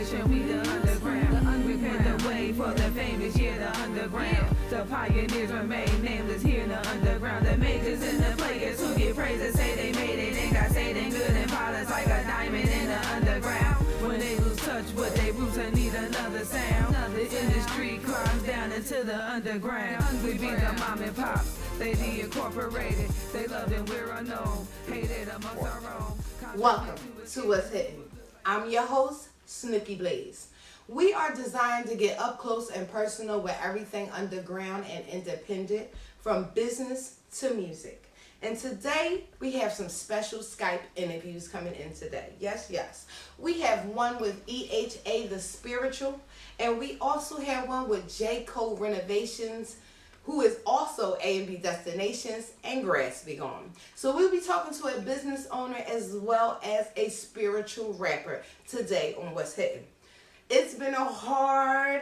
generation, we the underground. We paved the way for the famous, yeah, the underground. The pioneers remain nameless here in the underground. The majors and the players who get praise and say they made it and got stayed in good and polished like a diamond in the underground. When they lose touch with their roots and need another sound, the industry climbs down into the underground. We be the mom and pops, they the incorporated. They love and we're unknown, hated amongst our own. Welcome to What's Hitting. I'm your host, Snookie Blaze. We are designed to get up close and personal with everything underground and independent, from business to music. And today, we have some special Skype interviews coming in today. Yes. We have one with EHA The Spiritual, and we also have one with JayCo Renovations, who is also A&B Destinations and Grass Be Gone. So we'll be talking to a business owner as well as a spiritual rapper today on What's Hitting. It's been a hard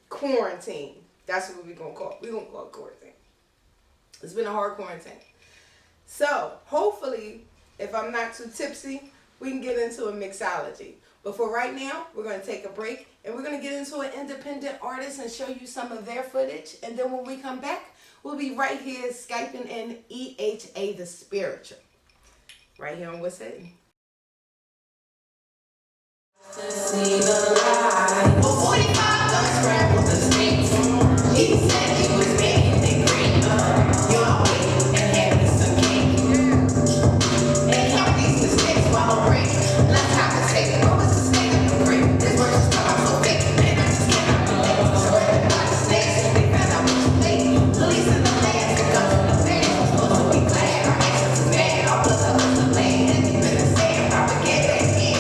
quarantine. That's what we're going to call it. We're going to call it quarantine. It's been a hard quarantine. So hopefully, if I'm not too tipsy, we can get into a mixology. But for right now, we're going to take a break and we're going to get into an independent artist and show you some of their footage. And then when we come back, we'll be right here Skyping in EHA The Spiritual. Right here on What's Hitting. To see the light. Before 45, don't scramble the streets. He said he was making the green up. Your way and having some cake. And count these mistakes while I break. Let's have a second. What was the state of the break? This work is coming so fake. Man, I just cannot relate. So everybody snakes. They found out what you think. Police in the land. They come from the band. I'm supposed to be glad. Our actions is mad. Our blood up in the land. And you've been a stand. Propaganda and envy.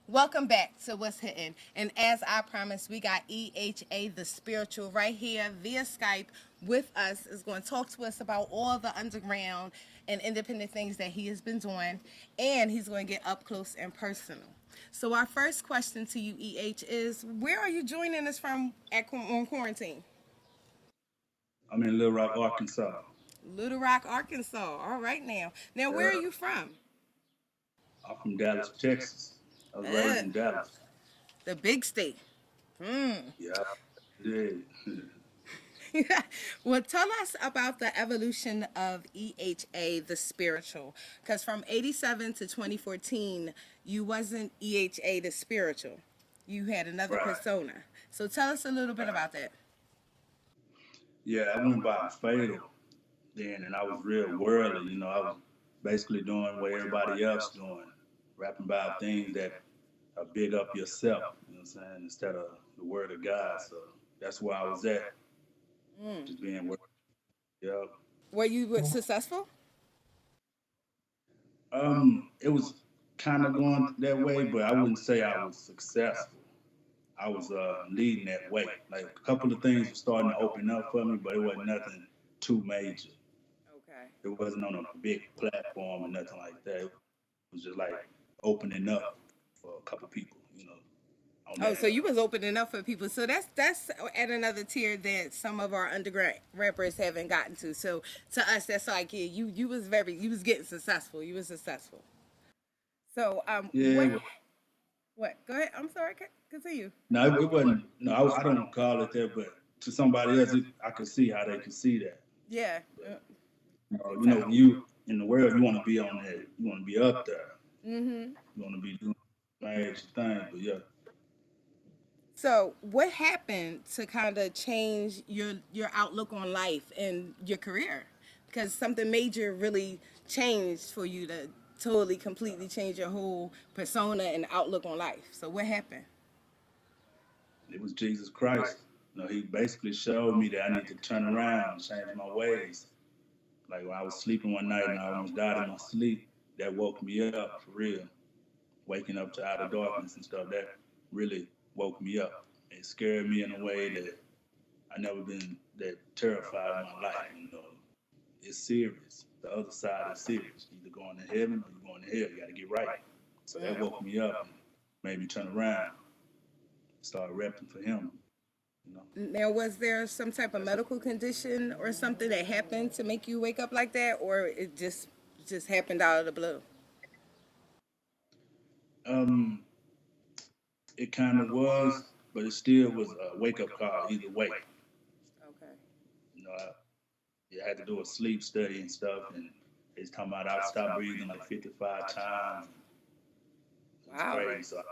Welcome back to What's Hitting. And as I promised, we got EHA The Spiritual right here via Skype with us. Is going to talk to us about all the underground and independent things that he has been doing. And he's going to get up close and personal. So our first question to you, EH, is where are you joining us from on quarantine? I'm in Little Rock, Arkansas. Little Rock, Arkansas. All right now. Now, where are you from? I'm from Dallas, Texas. I was raised in Dallas. The big state. Yeah. Well, tell us about the evolution of EHA The Spiritual. Because from 87 to 2014, you wasn't EHA The Spiritual. You had another persona. So tell us a little bit about that. Yeah, I went by Fatal then, and I was real worldly. You know, I was basically doing what everybody else doing, rapping about things that big up yourself, you know what I'm saying, instead of the word of God. So that's where I was at, just being worldly. Yeah. Were you successful? It was kind of going that way, but I wouldn't say I was successful. I was leading that way. Like a couple of things were starting to open up for me, but it wasn't nothing too major. Okay. It wasn't on a big platform or nothing like that. It was just like opening up for a couple people, you know. Oh, so you was opening up for people. So that's at another tier that some of our underground rappers haven't gotten to. So to us, that's like, yeah, you was getting successful. You was successful. So yeah. What? Go ahead. I'm sorry. Continue. No, it wasn't. No, I don't call it that, but to somebody else, I could see how they could see that. Yeah. You know, you in the world, you want to be on that. You want to be up there. Mm-hmm. You want to be doing major things, but yeah. So what happened to kind of change your outlook on life and your career? Because something major really changed for you to totally, completely change your whole persona and outlook on life. So what happened? It was Jesus Christ. You know, he basically showed me that I need to turn around and change my ways. Like when I was sleeping one night and I almost died in my sleep, that woke me up for real. Waking up to outer darkness and stuff, that really woke me up. It scared me in a way that I never been that terrified in my life. You know, it's serious. The other side is serious. You're either going to heaven or you're going to hell. You got to get right. So that woke me up and made me turn around. started repping for him. You know, Now, was there some type of medical condition or something that happened to make you wake up like that, or it just happened out of the blue? um, it kind of was, but it still was a wake up call either way. Okay. You know, I had to do a sleep study and stuff, and it's talking about I stopped breathing like 55 times. It was Wow. crazy. So I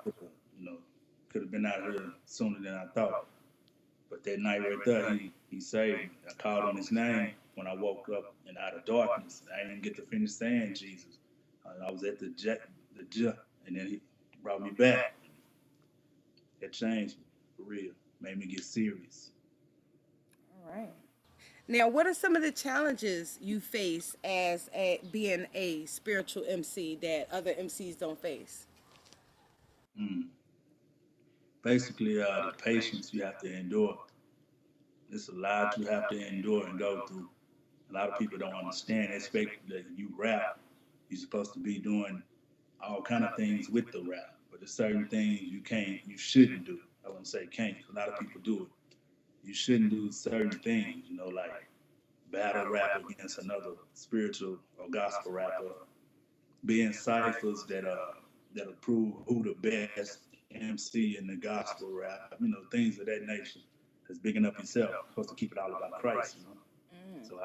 could have been out here sooner than I thought. But that night right there, he saved me. I called on his name when I woke up and out of darkness. I didn't even get to finish saying Jesus. I was at the jet, and then he brought me back. It changed me for real. Made me get serious. All right. Now, what are some of the challenges you face as being a spiritual MC that other MCs don't face? Mm. Basically, the patience you have to endure. It's a lot you have to endure and go through. A lot of people don't understand. They expect that you rap, you're supposed to be doing all kind of things with the rap, but there's certain things you shouldn't do. I wouldn't say can't. A lot of people do it. You shouldn't do certain things. Like battle rap against another spiritual or gospel rapper, be in ciphers that'll prove who the best MC in the gospel rap. Things of that nature. That's bigging up yourself. You're supposed to keep it all about Christ. So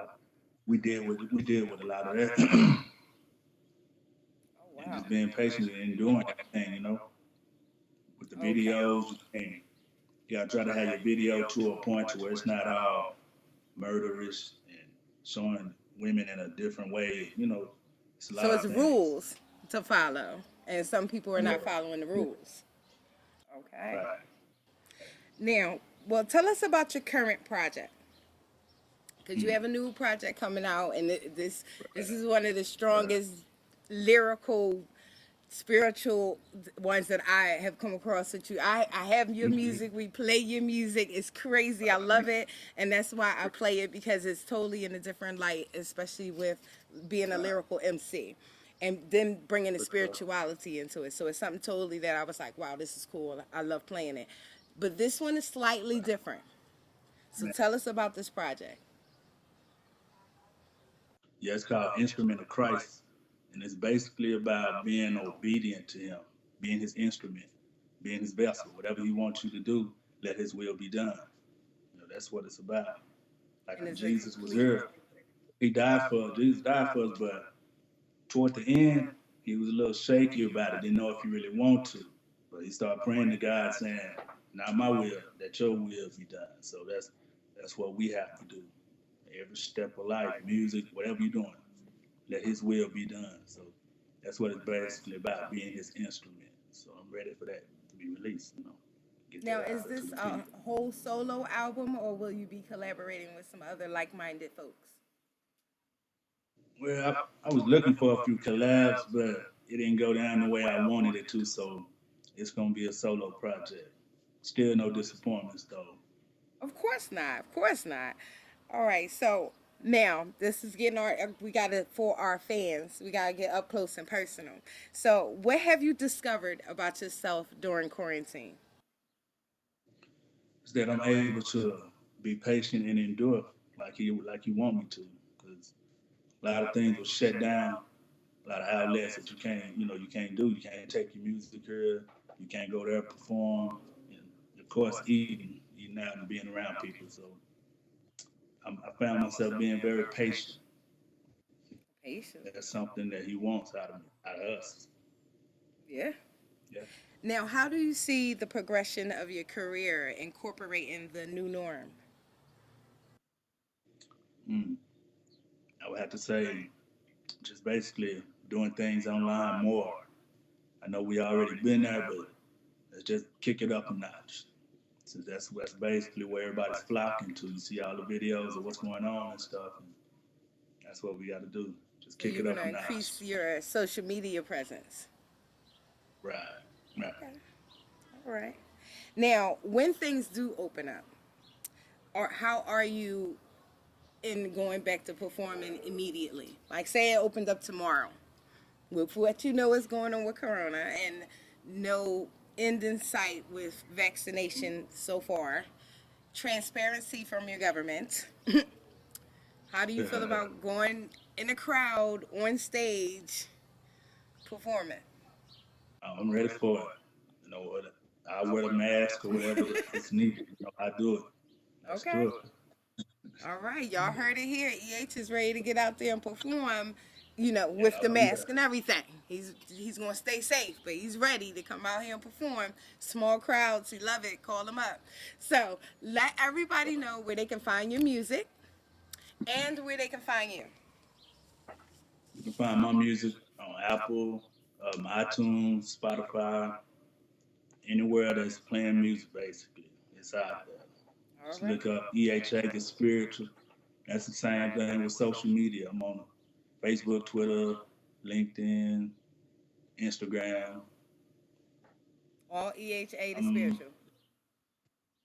we deal with a lot of that, Oh, and wow. just being patient and enduring everything. With the Okay. videos, you gotta try to have your video to a point to where it's not all murderous and showing women in a different way. It's a So lot it's of things. rules to follow, and some people are Yeah. not following the rules. Okay. Right. Now, well, tell us about your current project, because you Mm. have a new project coming out, and this is one of the strongest lyrical, spiritual ones that I have come across with you. I have your music. We play your music. It's crazy. I love it, and that's why I play it, because it's totally in a different light, especially with being a lyrical MC. And then bringing the spirituality into it. So it's something totally that I was like, wow, this is cool. I love playing it. But this one is slightly different. So tell us about this project. Yeah, it's called Instrument of Christ, and it's basically about being obedient to Him, being His instrument, being His vessel. Whatever He wants you to do, let His will be done. That's what it's about. Like And when is it Jesus was complete? here, Jesus died for us, but toward the end, He was a little shaky about it. Didn't know if He really want to, but He started praying to God, saying, "Not my will, that Your will be done." So that's what we have to do. Every step of life, music, whatever you're doing, let His will be done. So that's what it's basically about, being His instrument. So I'm ready for that to be released. Get Now, that is out to this the a people. whole solo album, or will you be collaborating with some other like-minded folks? Well, I was looking for a few collabs, but it didn't go down the way I wanted it to. So it's gonna be a solo project. Still no disappointments though. Of course not. Of course not. All right. So now this is getting we got to, for our fans, we got to get up close and personal. So what have you discovered about yourself during quarantine? Is that I'm able to be patient and endure like you want me to, because a lot of things were shut down, a lot of outlets that you can't do. You can't take your music here. You can't go there perform. And of course, eating out and being around people. So I found myself being very patient. Patience. That's something that he wants out of us. Yeah. Yeah. Now, how do you see the progression of your career incorporating the new norm? Mm. I would have to say, just basically doing things online more. I know we already been there, but let's just kick it up a notch. Since that's basically where everybody's flocking to. You see all the videos of what's going on and stuff, and that's what we got to do. Just So kick you're it going up to a notch. increase your social media presence. Right, right. Okay. All right. Now, when things do open up, or how are you in going back to performing immediately? Like, say it opened up tomorrow, with what you know is going on with Corona, and no end in sight with vaccination so far. Transparency from your government. How do you feel about going in a crowd on stage performing? I'm ready for it. You know what? I wear the mask or whatever is needed. You know, I do it. Let's Okay. do it. All right, y'all heard it here. EH is ready to get out there and perform, Yeah, with the oh, yeah. mask and everything. He's gonna stay safe, but he's ready to come out here and perform. Small crowds, he love it. Call him up. So let everybody know where they can find your music and where they can find you. You can find my music on Apple, iTunes, Spotify, anywhere that's playing music, basically. It's out there. All Just right. look up EHA The Spiritual. That's the same thing with social media. I'm on Facebook, Twitter, LinkedIn, Instagram. All EHA the Um, spiritual.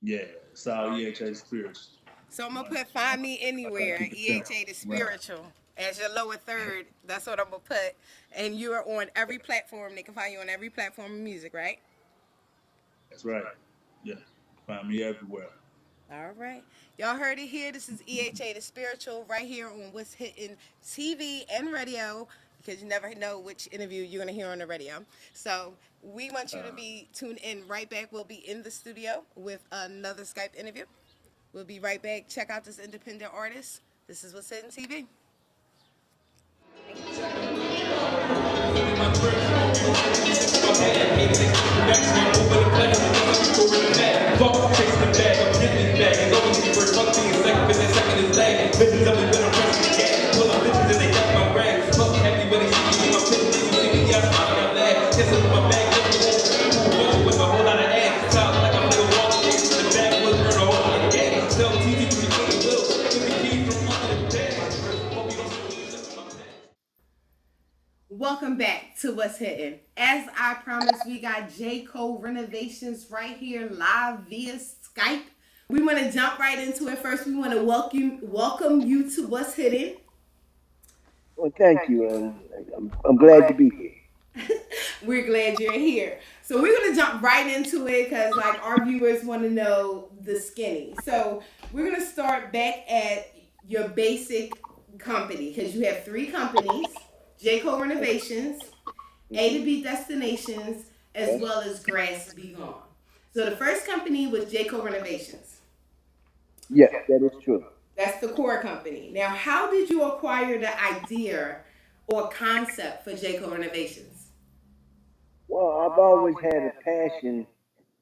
yeah, it's all EHA Spiritual. So I'm gonna One, put find me I try to anywhere, keep it simple. EHA the Right. spiritual as your lower third. That's what I'm gonna put. And you are on every platform. They can find you on every platform of music, right? That's right. Yeah, find me everywhere. All right. Y'all heard it here. This is EHA the spiritual right here on What's Hitting TV and radio, because you never know which interview you're gonna hear on the radio. So we want you to be tuned in right back. We'll be in the studio with another Skype interview. We'll be right back. Check out this independent artist. This is What's Hitting TV. Welcome back to What's Hitting. As I promised, we got JayCo Renovations right here live via Skype. We want to jump right into it. First, we want to welcome you to What's Hitting. Well, thank you, and I'm glad to be here. We're glad you're here. So we're gonna jump right into it because like our viewers want to know the skinny. So we're gonna start back at your basic company because you have three companies: JayCo Renovations, A to B Destinations, as well as Grass Be Gone. So the first company was JayCo Renovations. Yes, that is true. That's the core company. Now, how did you acquire the idea or concept for JayCo Renovations? Well, I've always had a passion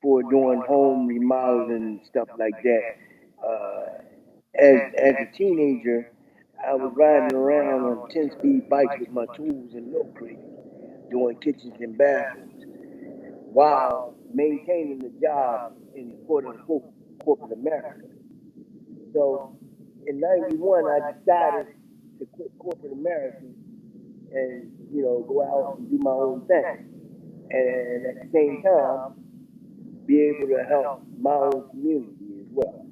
for doing home remodeling and stuff like that. As a teenager, I was riding around on 10-speed bikes with my tools and milk crates, doing kitchens and bathrooms, while maintaining a job in quote unquote corporate America. So in '91, I decided to quit corporate America and go out and do my own thing, and at the same time be able to help my own community as well.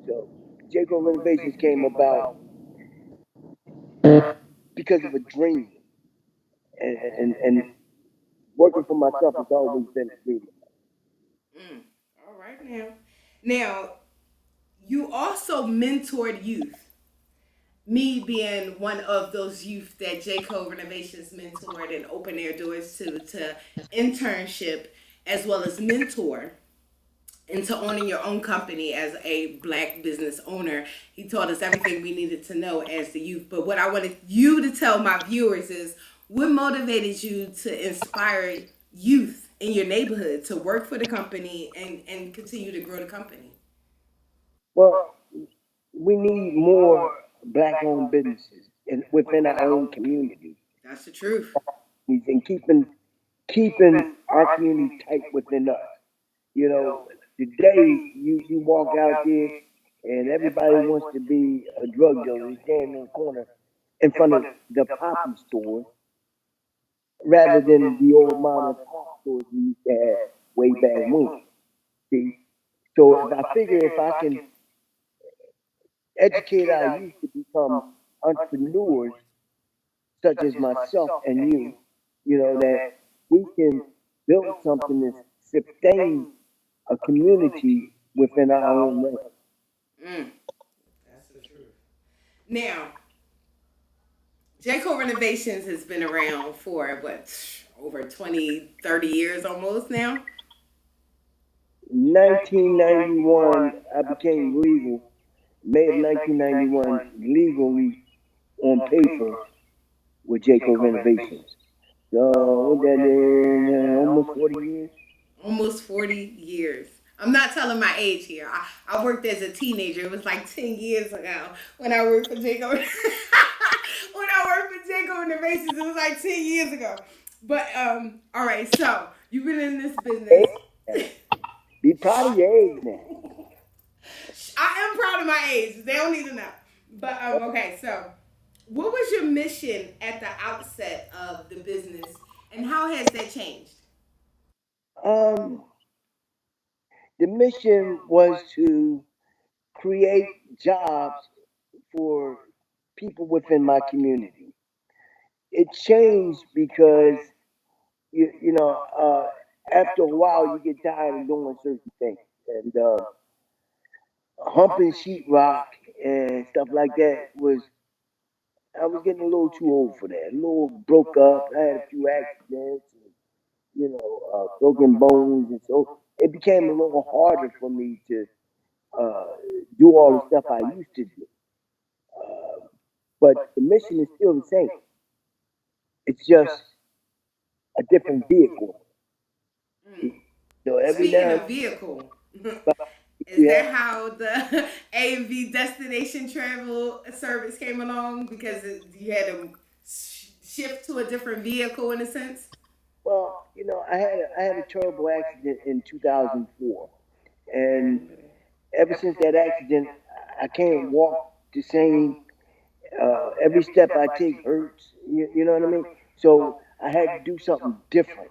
So JayCo Renovations came about because of a dream, and working for myself has always been a dream. All right now. Now, you also mentored youth. Me being one of those youth that JayCo Renovations mentored and opened their doors to internship as well as mentor into owning your own company as a black business owner. He taught us everything we needed to know as the youth. But what I wanted you to tell my viewers is what motivated you to inspire youth in your neighborhood to work for the company and continue to grow the company? Well, we need more black-owned businesses within our own community, That's the truth. and keeping our community tight within us. You know, today you walk out there and everybody wants to be a drug dealer. They stand on the corner in front of the poppy store rather than the old mom and pop stores we used to have way back when. See, so if I figure if I can educate our youth to become entrepreneurs, such as myself and you, that we can build something that's sustain a community within our own ranks. That's the truth. Now, JayCo Renovations has been around for what, over 20, 30 years almost now? 1991, I became legal. May of 1991, legally on paper with JayCo Renovations. So what that is, almost 40 years. Almost 40 years. I'm not telling my age here. I worked as a teenager. It was like 10 years ago when I worked for JayCo. When I worked for JayCo Renovations, it was like 10 years ago. But all right. So you've been in this business. Be proud of your age now. I am proud of my age. They don't need to know. But okay. So, what was your mission at the outset of the business, and how has that changed? The mission was to create jobs for people within my community. It changed because after a while you get tired of doing certain things, and humping sheetrock and stuff like that was I was getting a little too old for that. A little broke up. I had a few accidents, and, broken bones, and so it became a little harder for me to uh, do all the stuff I used to do. Uh, but the mission is still the same. It's just a different vehicle. So every Speaking now of vehicle, and is then, that how the A and B destination travel service came along? Because you had to shift to a different vehicle in a sense? well, I had a terrible accident in 2004, and ever since that accident, I can't walk the same. Every step I take hurts. You know what I mean? So I had to do something different.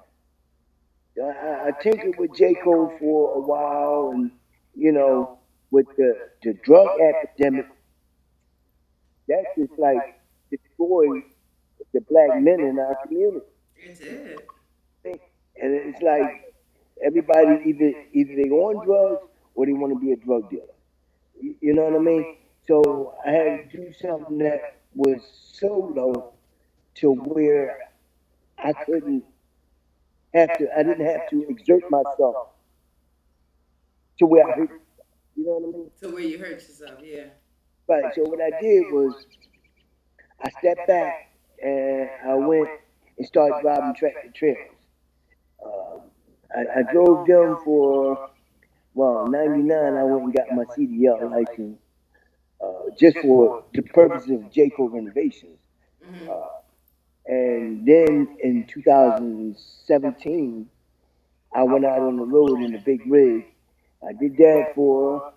I tinkered with JayCo for a while, and you know, with the drug epidemic, that just like destroyed the black men in our community. It did. And it's like everybody either they on drugs or they want to be a drug dealer. You know what I mean? So I had to do something that was solo to where I couldn't I didn't have to exert myself to where I hurt. You know what I mean? To where you hurt yourself, yeah. Right. So what I did was I stepped back and I went and started driving tractor trailers. Uh, I drove them for, well, 99, I went and got my CDL license just for the purposes of JayCo Renovations. Uh, and then in 2017, I went out on the road in a big rig. I did that for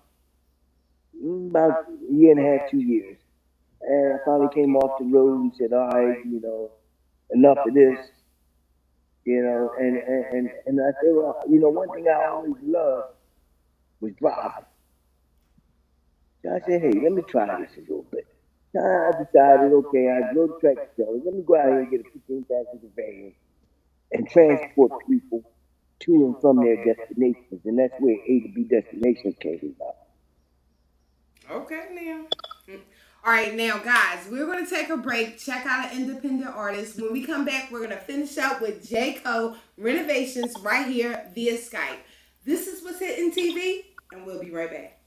about a year and a half, 2 years. And I finally came off the road and said, all right, enough of this, and I said, well, one thing I always loved was driving. So I said, hey, let me try this a little bit. So I decided, okay, I drove the tractor trailer. Let me go out here and get a 15 passenger van and transport people to and from their destinations. And that's where A to B destinations came about. Okay, now. All right, now, guys, we're going to take a break, check out an independent artist. When we come back, we're going to finish up with JayCo Renovations right here via Skype. This is What's Hitting TV, and we'll be right back.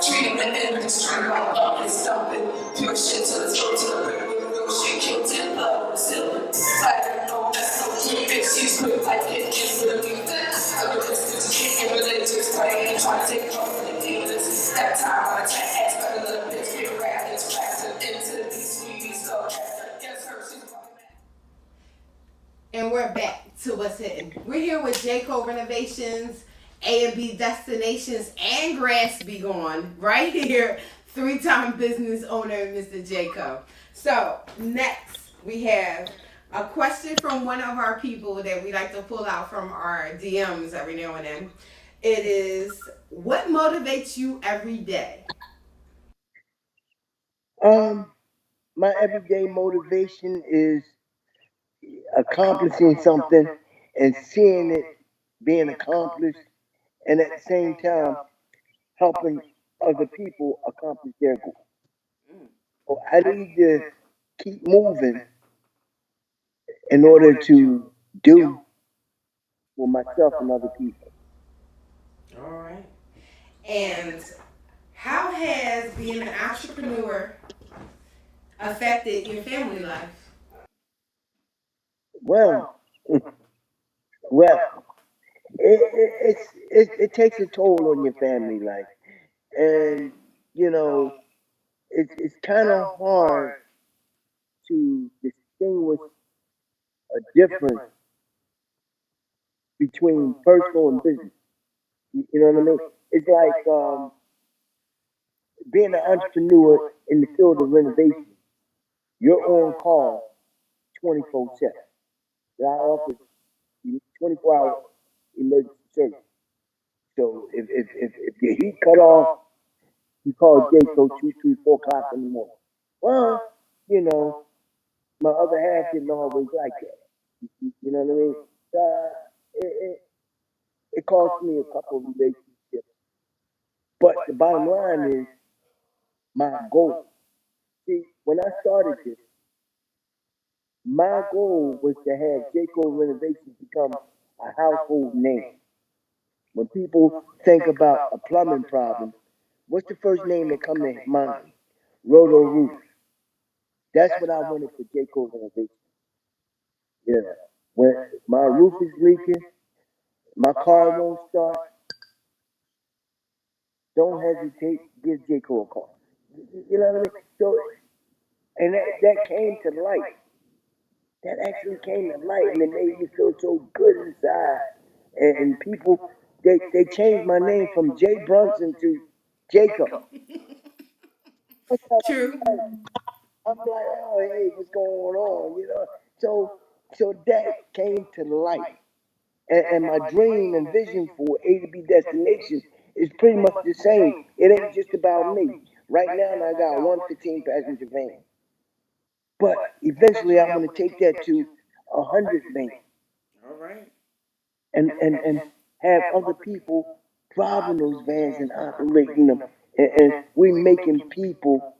Treating the industry while up and stumping. Pure shit to the throat to the rip with the real shit killed in love. Still, fire, no SOP. Excuse quick like it is really this. Other instances can't relate to explain. Try to take off the dealers. That time I attack ass, but a little bitch get rabbits. Faster into these sweeties. So, yes, her, she's And we're back to What's Hitting. We're here with JayCo Renovations, A and B Destinations, and Grass Be Gone, right here. 3-time business owner, Mr. JayCo. So, next, we have a question from one of our people that we like to pull out from our DMs every now and then. It is, what motivates you every day? my everyday motivation is accomplishing something and seeing it being accomplished, and at the same time helping other people accomplish their goals. So I need to keep moving in order to do for myself and other people. All right. And how has being an entrepreneur affected your family life? Well, well, it takes a toll on your family life, and you know it's kind of hard to distinguish a difference between personal and business. You know what I mean? It's like being an entrepreneur in the field of renovation. You're on call 24/7. I offer 24-hour emergency service. So if your heat cut off, you call JayCo 2, 3, 4 o'clock in the morning. Well, you know, my other half didn't always like that. You know what I mean? It, it, it cost me a couple of relationships. But the bottom line is my goal. See, when I started this, my goal was to have JayCo Renovations become a household name. When people think about a plumbing problem, what's the first name that comes to mind? Roto Roof. That's what I wanted for JayCo Renovations. Yeah. When my roof is leaking, my car won't start, don't hesitate, give JayCo a call. You know what I mean? So, and that came to light. That actually came to light, and it made me feel so good inside. And people, they changed my name from Jay Brunson to JayCo. True. I'm like, oh, hey, what's going on? So that came to light. And my dream and vision for A to B Destinations is pretty much the same. It ain't just about me. Right now, I got one 15 passenger van. But eventually, I want to take that to 100 van All right. and have other people driving those vans and operating them. And we making people,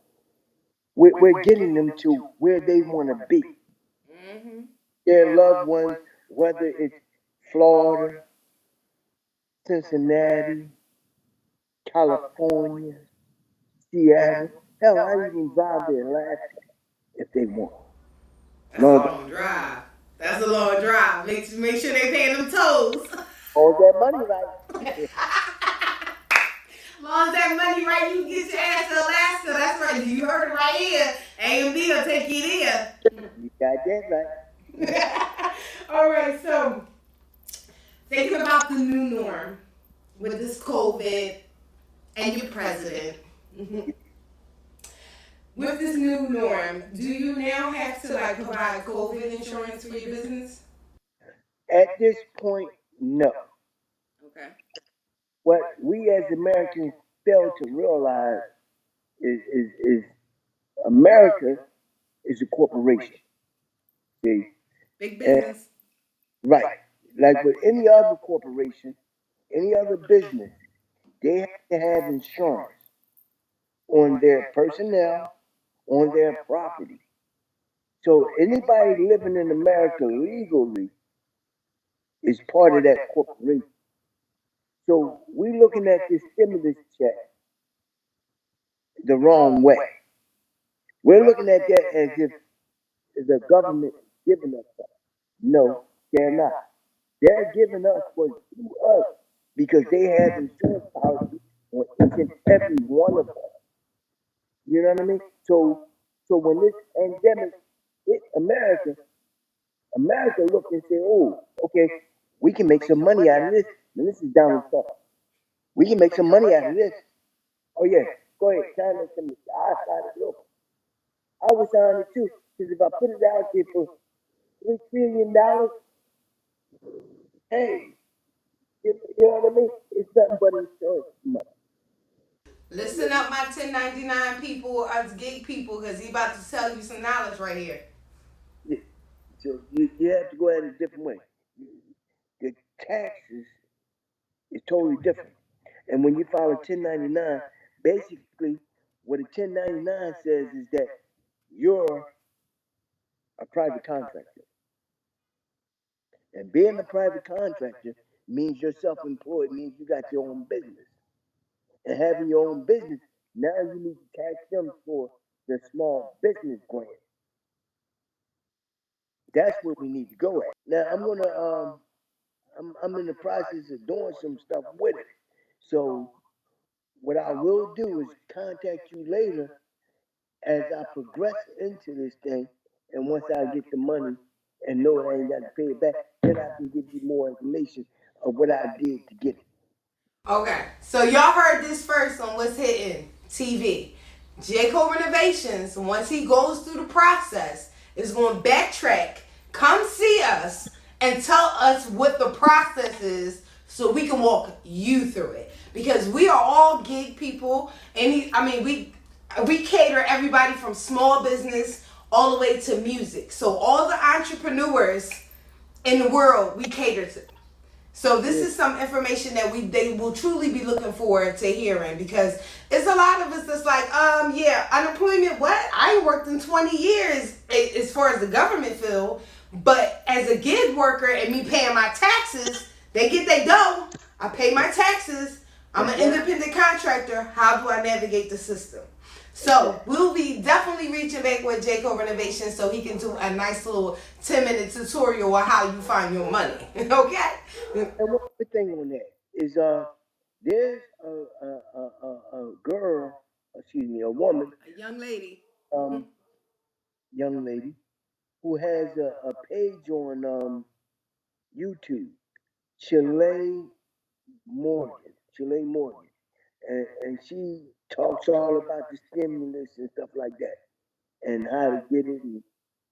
we're getting them to where they want to be. Mm-hmm. Their loved ones, whether it's Florida, Cincinnati, California, Seattle. Hell, I even drive to Alaska if they want. That's a Long long drive. That's a long drive. Make sure they paying them tolls. all that money right. Long as that money right, you get your ass to Alaska. That's right. You heard it right here. A&B will take you there. You got that right. All right, so thinking about the new norm with this COVID and your president. With this new norm, do you now have to like provide COVID insurance for your business? At this point, no. Okay. What we as Americans fail to realize is America is a corporation. See? Big And, business. right. Like with any other corporation, any other business, they have to have insurance on their personnel, on their property. So anybody living in America legally is part of that corporation. So we're looking at this stimulus check the wrong way. We're looking at that as if the government is giving us something. No, they're not. They're giving us what's to us because they have insurance policy on each and every one of us. You know what I mean? So when this pandemic hit America, America looked and said, oh, okay, we can make some money out of this. And this is Donald Trump. We can make some money out of this. Oh, yeah, go ahead, sign it to me. I signed it over. I was signing it too, because if I put it out there for $3 trillion, hey, you know what I mean? It's nothing but insurance money. Listen up, my 1099 people, us gig people, because he about to tell you some knowledge right here. Yeah. So you have to go at it a different way. The taxes is totally different. And when you file a 1099, basically what a 1099 says is that you're a private contractor. And being a private contractor means you're self-employed, means you got your own business. And having your own business, now you need to tax them for the small business grant. That's where we need to go at. Now I'm in the process of doing some stuff with it. So what I will do is contact you later as I progress into this thing, and once I get the money and know I ain't got to pay it back, then I can give you more information of what I did to get it. Okay, so y'all heard this first on What's Hitting TV. JayCo Renovations, once he goes through the process, is going to backtrack, come see us, and tell us what the process is so we can walk you through it. Because we are all gig people, and we cater everybody from small business all the way to music. So all the entrepreneurs in the world, we cater to. So this is some information that they will truly be looking forward to hearing, because it's a lot of us that's like, yeah, unemployment, what? I ain't worked in 20 years as far as the government field, but as a gig worker and me paying my taxes, they get their dough. I pay my taxes. I'm an independent contractor. How do I navigate the system? So we'll be definitely reaching back with JayCo Renovations so he can do a nice little 10-minute tutorial on how you find your money. Okay? And one other thing on that is there's a girl, excuse me, a woman, A young lady. young lady, who has a page on YouTube, Chile Morgan, and she talks all about the stimulus and stuff like that, and how to get it and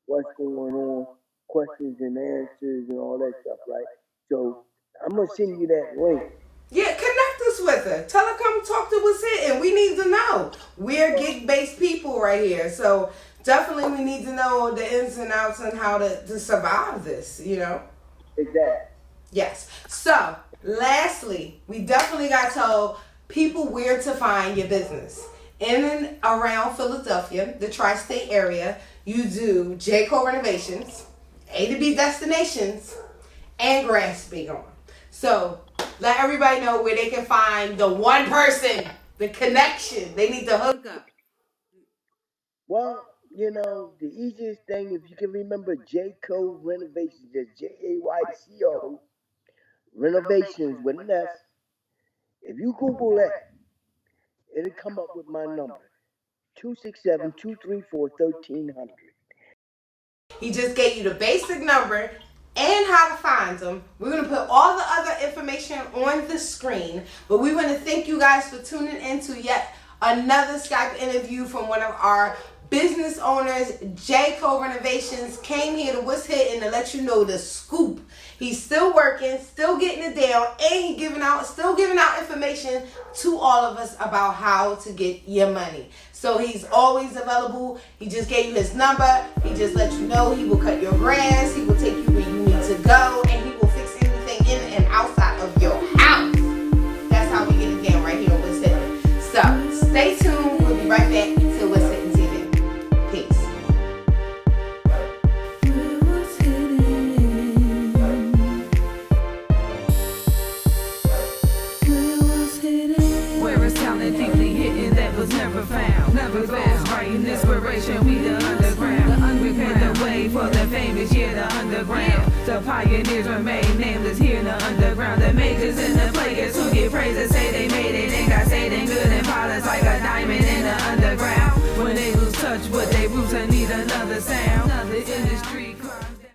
what's going on, questions and answers and all that stuff, right? So I'm gonna send you that link. Yeah, connect us with her. Tell her come talk to us here, and we need to know. We're gig-based people right here, so definitely we need to know the ins and outs and how to survive this, you know? Exactly. Yes. So, lastly, we definitely got to tell people where to find your business. In and around Philadelphia, the tri-state area, you do JayCo Renovations, A to B Destinations, and Grass Be On. So, let everybody know where they can find the one person, the connection. They need to hook up. Well, you know, the easiest thing, if you can remember JayCo Renovations, that's JayCo Renovations with an S. If you Google that, it'll come up with my number, 267-234-1300. He just gave you the basic number and how to find them. We're going to put all the other information on the screen. But we want to thank you guys for tuning in to yet another Skype interview from one of our business owners. JayCo Renovations came here to What's Hitting to let you know the scoop. He's still working, still getting it down, and he's still giving out information to all of us about how to get your money. So he's always available. He just gave you his number. He just let you know he will cut your grass. He will take you where you need to go, and he will fix anything in and outside of your house. That's how we get it down right here on What's Hitting. So stay tuned. We'll be right back to What's Hitting TV. Peace. Deeply hidden that was never found. Never found. Writing inspiration, we the underground. We paved the way for the famous, the underground. The pioneers remain nameless here in the underground. The majors and the players who get praise and say they made it. Ain't got say they good and polished like a diamond in the underground. When they lose touch with their roots and need another sound. Another industry.